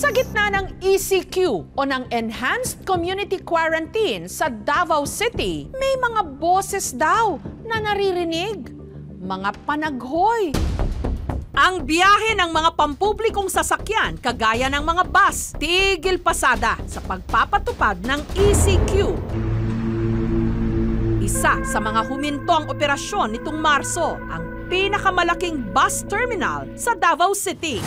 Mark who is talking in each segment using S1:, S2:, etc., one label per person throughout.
S1: Sa gitna ng ECQ o ng Enhanced Community Quarantine sa Davao City, may mga boses daw na naririnig. Mga panaghoy. Ang biyahe ng mga pampublikong sasakyan kagaya ng mga bus, tigil pasada sa pagpapatupad ng ECQ. Isa sa mga humintong operasyon nitong Marso, ang pinakamalaking bus terminal sa Davao City.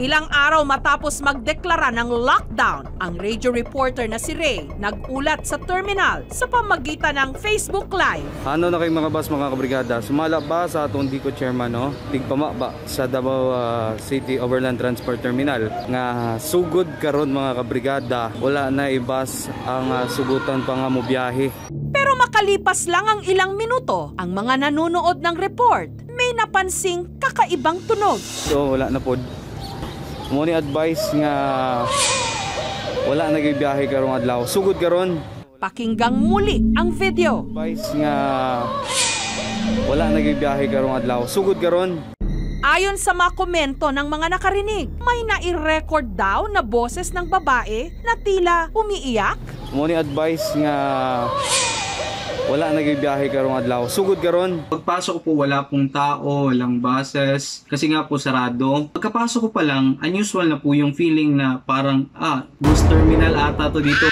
S1: Ilang araw matapos magdeklara ng lockdown, ang radio reporter na si Ray nag-ulat sa terminal sa pamagitan ng Facebook Live.
S2: Ano na kayo mga bus mga kabrigada? Sumala ba sa atong Dico Chairman tigpama ba sa Davao City Overland Transport Terminal nga sugod karon mga kabrigada, wala na ibas ang sugutan pa nga mo biyahe.
S1: Pero makalipas lang ang ilang minuto, ang mga nanonood ng report may napansing kakaibang tunog.
S2: So wala na pod. Mo ni advice nga wala nagbibiyahe karong adlaw. Sugod karon.
S1: Pakinggang muli ang video.
S2: Advice nga wala nagbibiyahe karong adlaw. Sugod karon.
S1: Ayon sa mga komento ng mga nakarinig, may nai-record daw na boses ng babae na tila umiiyak.
S2: Mo ni advice nga wala nagbibiyahe karong adlaw. Sugod karon.
S3: Pagpasok ko po wala pong tao, walang buses, kasi nga po sarado. Pagkapasok ko pa lang, unusual na po yung feeling na parang, bus terminal ata to dito.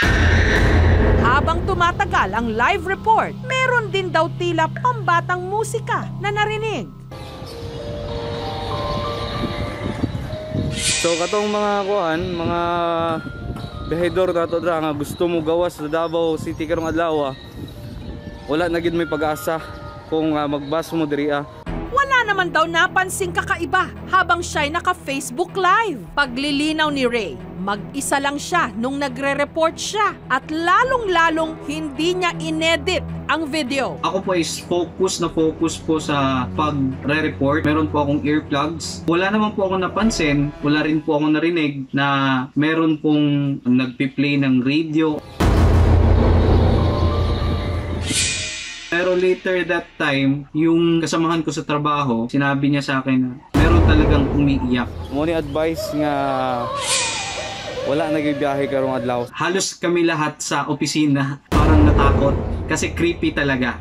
S1: Habang tumatagal ang live report, meron din daw tila pambatang musika na narinig.
S2: So katong mga mga behedor dato dra nga gusto mo gawas sa Davao City karong adlaw, wala na gid may pag-asa kung magbas mo diri.
S1: Wala naman daw napansing kakaiba habang siya'y naka-Facebook Live. Paglilinaw ni Ray, mag-isa lang siya nung nagre-report siya at lalong-lalong hindi niya inedit ang video.
S3: Ako po is focus po sa pagre-report. Meron po akong earplugs. Wala naman po akong napansin, wala rin po akong narinig na meron pong nagpi-play ng radio. Pero later that time, yung kasamahan ko sa trabaho, sinabi niya sa akin na meron talagang umiiyak.
S2: Mo ni advice nga wala nagbibiyahe karong adlaw.
S3: Halos kami lahat sa opisina parang natakot kasi creepy talaga.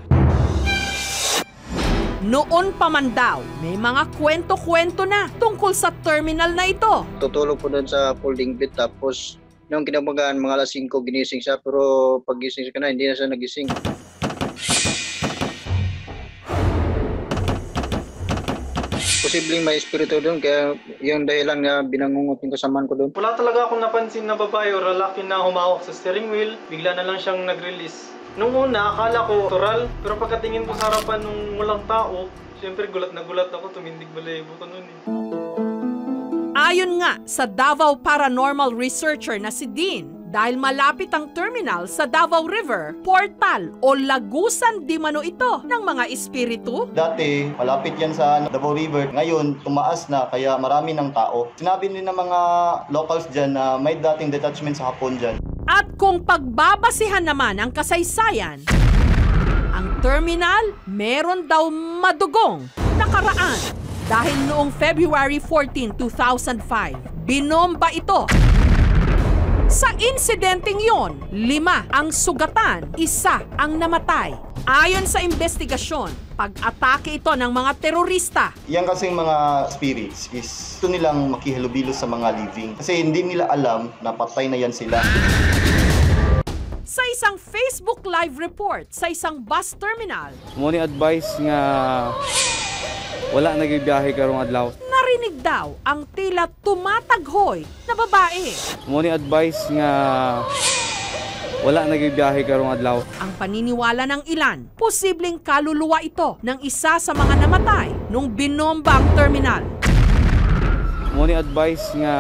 S1: Noon pa man daw, may mga kwento-kwento na tungkol sa terminal na ito.
S4: Tutulog po doon sa folding bed, tapos nung kinabagaan mga alas 5 ginising siya, pero pag gising siya na, hindi na siya nagising. Posibleng may espiritu doon, kaya yung dahilan nga binangungot yung kasamaan ko doon.
S5: Wala talaga akong napansin na babae o lalaki na humawak sa steering wheel. Bigla na lang siyang nag-release. Nung una, akala ko natural, pero pagkatingin ko sa harapan nung walang tao, syempre gulat na gulat ako, tumindig balahibo ko nun eh.
S1: Ayon nga sa Davao paranormal researcher na si Dean, dahil malapit ang terminal sa Davao River, portal o lagusan di mano ito ng mga espiritu.
S6: Dati, malapit yan sa Davao River. Ngayon, tumaas na kaya marami ng tao. Sinabi din ng mga locals dyan na may dating detachment sa hapon dyan.
S1: At kung pagbabasihan naman ang kasaysayan, ang terminal meron daw madugong nakaraan. Dahil noong February 14, 2005, binomba ito. Sa insidenteng yon, 5 ang sugatan, 1 ang namatay. Ayon sa investigasyon, pag-atake ito ng mga terorista.
S6: Yan kasing mga spirits is ito nilang makihalubilo sa mga living. Kasi hindi nila alam na patay na yan sila.
S1: Sa isang Facebook Live report sa isang bus terminal,
S2: mo ni advice nga wala nagbibiyahe karong adlaw.
S1: Narinig daw ang tila tumataghoy na babae.
S2: Mo ni advice nga wala nagbibiyahe karong adlaw.
S1: Ang paniniwala ng ilan, posibleng kaluluwa ito ng isa sa mga namatay nung binomba ang terminal.
S2: Mo ni advice nga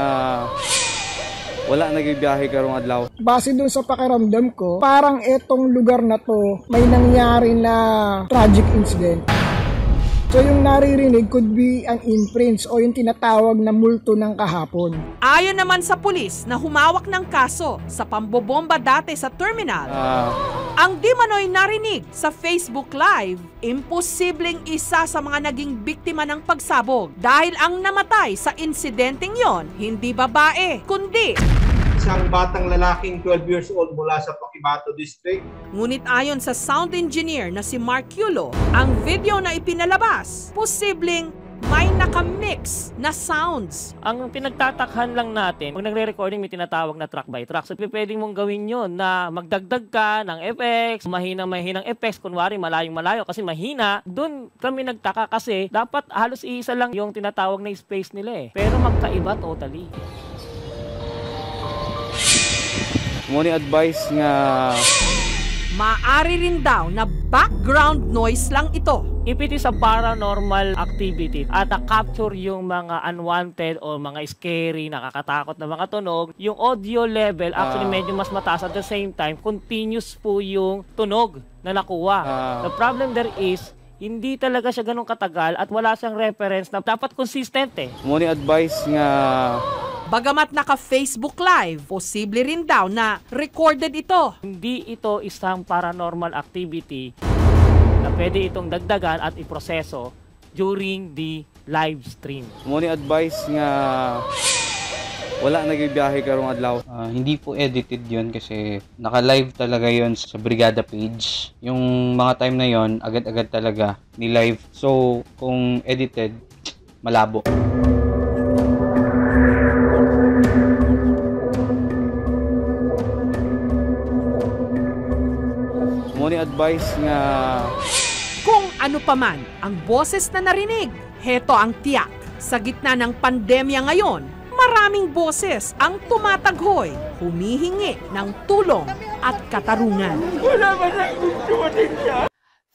S2: wala nagbibiyahe karong adlaw.
S7: Base dun sa pakiramdam ko, parang etong lugar na to may nangyari na tragic incident. So So yung naririnig could be an imprints o yung tinatawag na multo ng kahapon.
S1: Ayon naman sa pulis na humawak ng kaso sa pambobomba dati sa terminal, ang di manoy narinig sa Facebook Live, imposibleng isa sa mga naging biktima ng pagsabog dahil ang namatay sa insidenteng yon hindi babae, kundi
S8: isang batang lalaking 12 years old mula sa Paquibato District.
S1: Ngunit ayon sa sound engineer na si Mark Yulo, ang video na ipinalabas, posibleng may nakamix na sounds.
S9: Ang pinagtatakhan lang natin, pag nagre-recording may tinatawag na track by track. So pwede mong gawin yon na magdagdag ka ng effects, mahinang effects, kunwari malayong-malayo kasi mahina. Doon kami nagtaka kasi dapat halos iisa lang yung tinatawag na space nila eh. Pero magkaiba totally.
S2: Muna advice nga
S1: Maaari rin daw na background noise lang ito.
S9: If it is a paranormal activity at capture yung mga unwanted o mga scary, nakakatakot na mga tunog, yung audio level actually medyo mas mataas at the same time, continuous po yung tunog na nakuha. The problem there is, hindi talaga siya ganun katagal at wala siyang reference na dapat consistent eh.
S2: Muna advice nga
S1: Bagamat naka-Facebook Live, posible rin daw na recorded ito.
S9: Hindi ito isang paranormal activity na pwede itong dagdagan at iproseso during the live stream.
S2: Muna advice nga wala nagbibiyahe karong adlaw.
S10: Hindi po edited yon kasi naka-live talaga yon sa Brigada page. Yung mga time na yon agad-agad talaga ni live. So kung edited, malabo.
S2: Muna advice nga
S1: kung ano pa man ang boses na narinig, heto ang tiyak. Sa gitna ng pandemya ngayon, maraming boses ang tumataghoy, humihingi ng tulong at katarungan.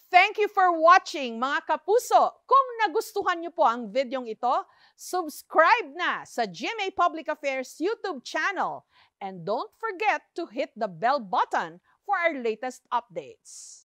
S1: Thank you for watching mga kapuso. Kung nagustuhan niyo po ang videong ito, subscribe na sa GMA Public Affairs YouTube channel and don't forget to hit the bell button for our latest updates.